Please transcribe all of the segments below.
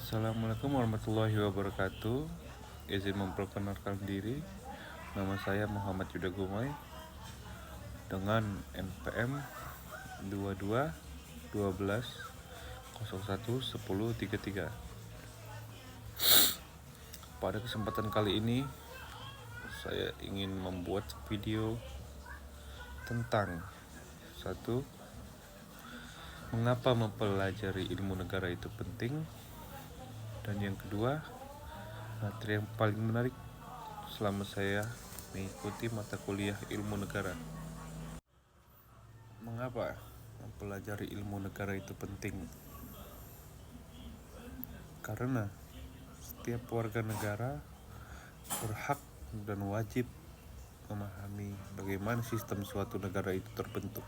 Assalamualaikum warahmatullahi wabarakatuh. Izin memperkenalkan diri. Nama saya Muhammad Yuda Gumai dengan NPM 22 12 01 10 33. Pada kesempatan kali ini saya ingin membuat video tentang satu, mengapa mempelajari ilmu negara itu penting, dan yang kedua, materi yang paling menarik selama saya mengikuti mata kuliah ilmu negara. Mengapa mempelajari ilmu negara itu penting? Karena setiap warga negara berhak dan wajib memahami bagaimana sistem suatu negara itu terbentuk,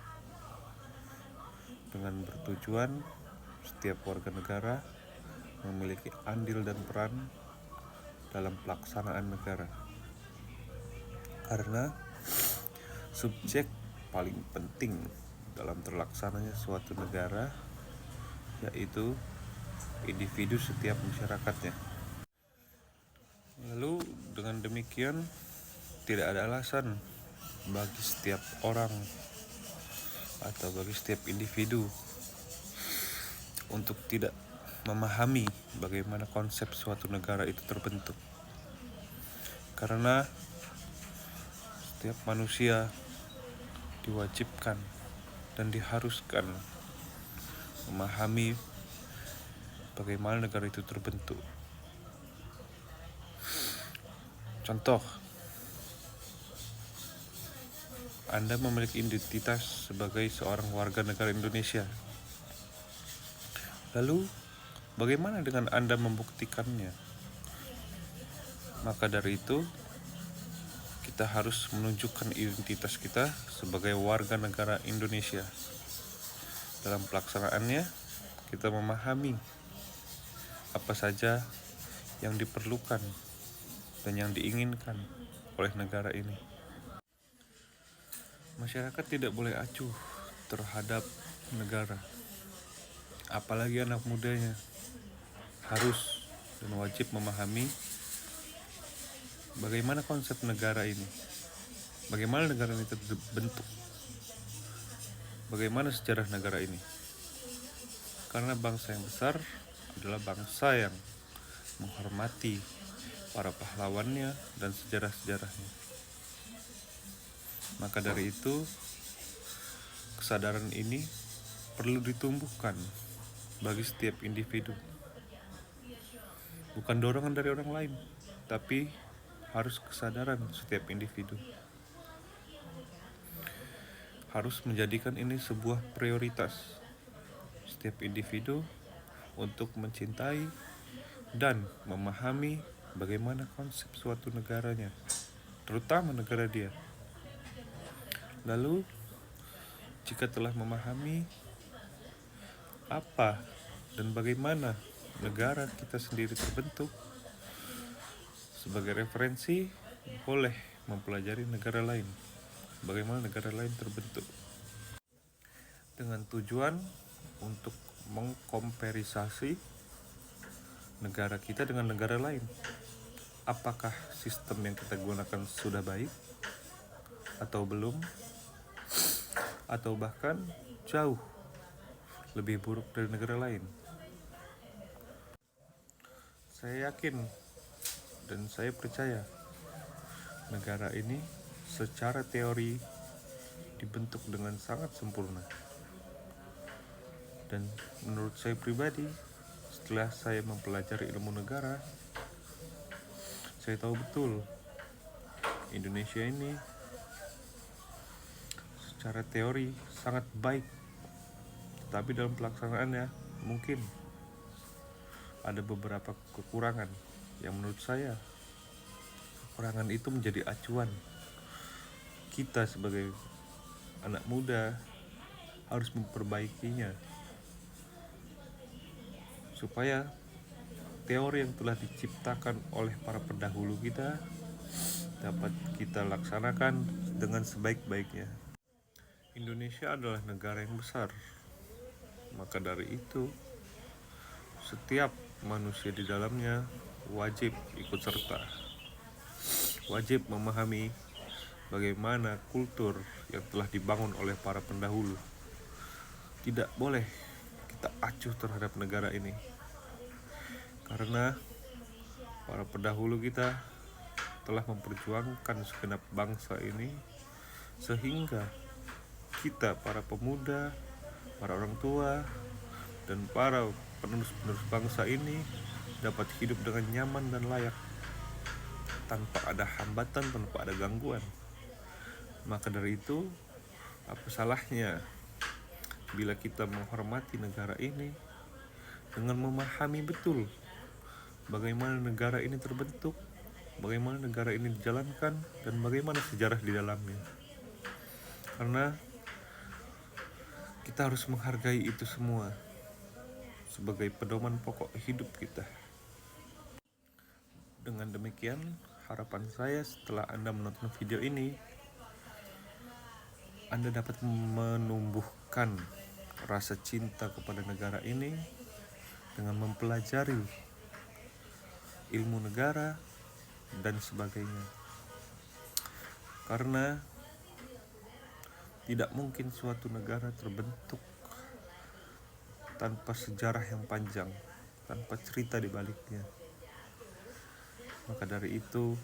dengan bertujuan setiap warga negara memiliki andil dan peran dalam pelaksanaan negara. Karena subjek paling penting dalam terlaksananya suatu negara yaitu individu setiap masyarakatnya. Lalu dengan demikian tidak ada alasan bagi setiap orang atau bagi setiap individu untuk tidak memahami bagaimana konsep suatu negara itu terbentuk. Karena setiap manusia diwajibkan dan diharuskan memahami bagaimana negara itu terbentuk. Contoh, Anda memiliki identitas sebagai seorang warga negara Indonesia. Lalu, bagaimana dengan Anda membuktikannya? Maka dari itu, kita harus menunjukkan identitas kita sebagai warga negara Indonesia. Dalam pelaksanaannya, kita memahami apa saja yang diperlukan dan yang diinginkan oleh negara ini. Masyarakat tidak boleh acuh terhadap negara, apalagi anak mudanya. Harus dan wajib memahami bagaimana konsep negara ini, bagaimana negara ini terbentuk, bagaimana sejarah negara ini. Karena bangsa yang besar adalah bangsa yang menghormati para pahlawannya dan sejarah-sejarahnya. Maka dari itu, kesadaran ini perlu ditumbuhkan bagi setiap individu. Bukan dorongan dari orang lain, tapi harus kesadaran setiap individu. Harus menjadikan ini sebuah prioritas setiap individu untuk mencintai dan memahami bagaimana konsep suatu negaranya, terutama negara dia. Lalu, jika telah memahami apa dan bagaimana negara kita sendiri terbentuk, sebagai referensi boleh mempelajari negara lain, bagaimana negara lain terbentuk, dengan tujuan untuk mengkomparasi negara kita dengan negara lain. Apakah sistem yang kita gunakan sudah baik atau belum, atau bahkan jauh lebih buruk dari negara lain. Saya yakin dan saya percaya negara ini secara teori dibentuk dengan sangat sempurna. Dan menurut saya pribadi, setelah saya mempelajari ilmu negara, saya tahu betul Indonesia ini secara teori sangat baik, tapi dalam pelaksanaannya mungkin ada beberapa kekurangan yang menurut saya kekurangan itu menjadi acuan kita sebagai anak muda harus memperbaikinya supaya teori yang telah diciptakan oleh para pendahulu kita dapat kita laksanakan dengan sebaik-baiknya. Indonesia adalah negara yang besar, maka dari itu setiap manusia di dalamnya wajib ikut serta, wajib memahami bagaimana kultur yang telah dibangun oleh para pendahulu. Tidak boleh kita acuh terhadap negara ini, karena para pendahulu kita telah memperjuangkan segenap bangsa ini, sehingga kita, para pemuda, para orang tua, dan para penerus-penerus bangsa ini dapat hidup dengan nyaman dan layak, tanpa ada hambatan, tanpa ada gangguan. Maka dari itu, apa salahnya bila kita menghormati negara ini dengan memahami betul bagaimana negara ini terbentuk, bagaimana negara ini dijalankan, dan bagaimana sejarah di dalamnya. Karena kita harus menghargai itu semua sebagai pedoman pokok hidup kita. Dengan demikian, harapan saya setelah Anda menonton video ini, Anda dapat menumbuhkan rasa cinta kepada negara ini dengan mempelajari ilmu negara dan sebagainya. Karena tidak mungkin suatu negara terbentuk tanpa sejarah yang panjang, tanpa cerita di baliknya. Maka dari itu,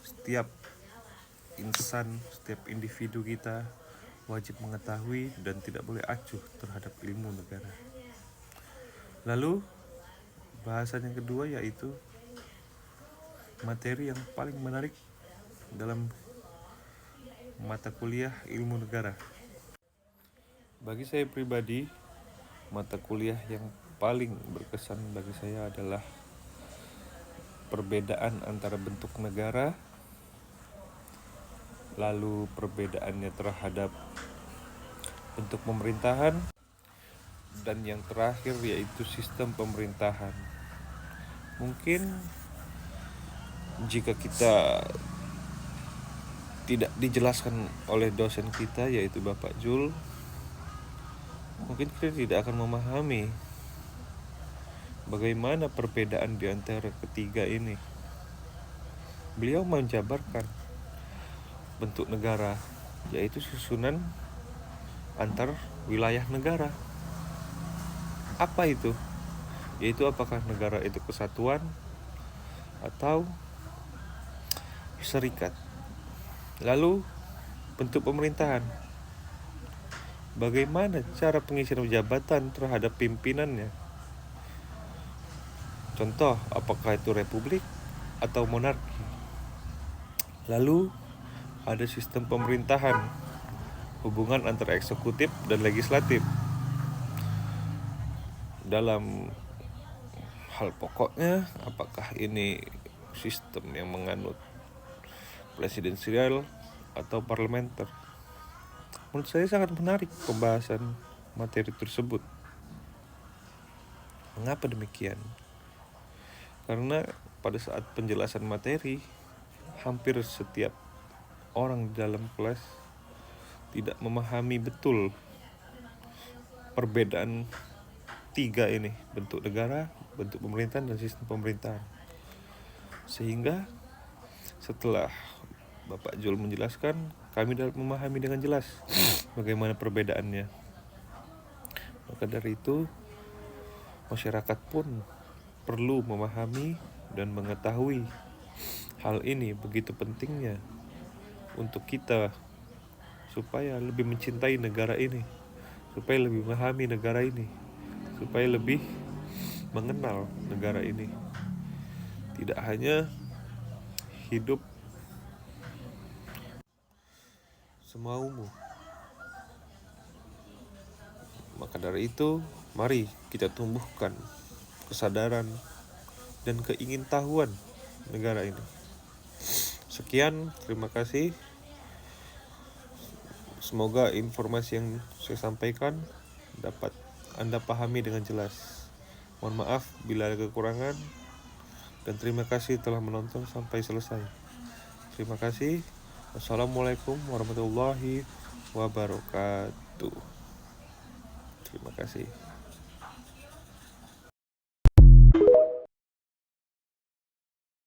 setiap insan, setiap individu kita wajib mengetahui dan tidak boleh acuh terhadap ilmu negara. Lalu, bahasan yang kedua yaitu materi yang paling menarik dalam mata kuliah ilmu negara. Bagi saya pribadi, mata kuliah yang paling berkesan bagi saya adalah perbedaan antara bentuk negara, lalu perbedaannya terhadap bentuk pemerintahan, dan yang terakhir yaitu sistem pemerintahan. Mungkin jika kita tidak dijelaskan oleh dosen kita yaitu Bapak Jul, mungkin kita tidak akan memahami bagaimana perbedaan di antara ketiga ini. Beliau menjabarkan bentuk negara, yaitu susunan antar wilayah negara. Apa itu? Yaitu apakah negara itu kesatuan atau serikat. Lalu bentuk pemerintahan. Bagaimana cara pengisian jabatan terhadap pimpinannya? Contoh, apakah itu republik atau monarki? Lalu ada sistem pemerintahan, hubungan antara eksekutif dan legislatif. Dalam hal pokoknya, apakah ini sistem yang menganut presidensial atau parlementer? Menurut saya sangat menarik pembahasan materi tersebut. Mengapa demikian? Karena pada saat penjelasan materi, hampir setiap orang di dalam kelas tidak memahami betul perbedaan tiga ini, bentuk negara, bentuk pemerintahan, dan sistem pemerintahan. Sehingga setelah Bapak Jul menjelaskan, kami dapat memahami dengan jelas bagaimana perbedaannya. Maka dari itu, masyarakat pun perlu memahami dan mengetahui hal ini begitu pentingnya untuk kita, supaya lebih mencintai negara ini, supaya lebih memahami negara ini, supaya lebih mengenal negara ini. Tidak hanya hidup semaumu. Maka dari itu, mari kita tumbuhkan kesadaran dan keingintahuan negara ini. Sekian, terima kasih. Semoga informasi yang saya sampaikan dapat Anda pahami dengan jelas. Mohon maaf bila ada kekurangan, dan terima kasih telah menonton sampai selesai. Terima kasih. Wassalamualaikum warahmatullahi wabarakatuh. Terima kasih.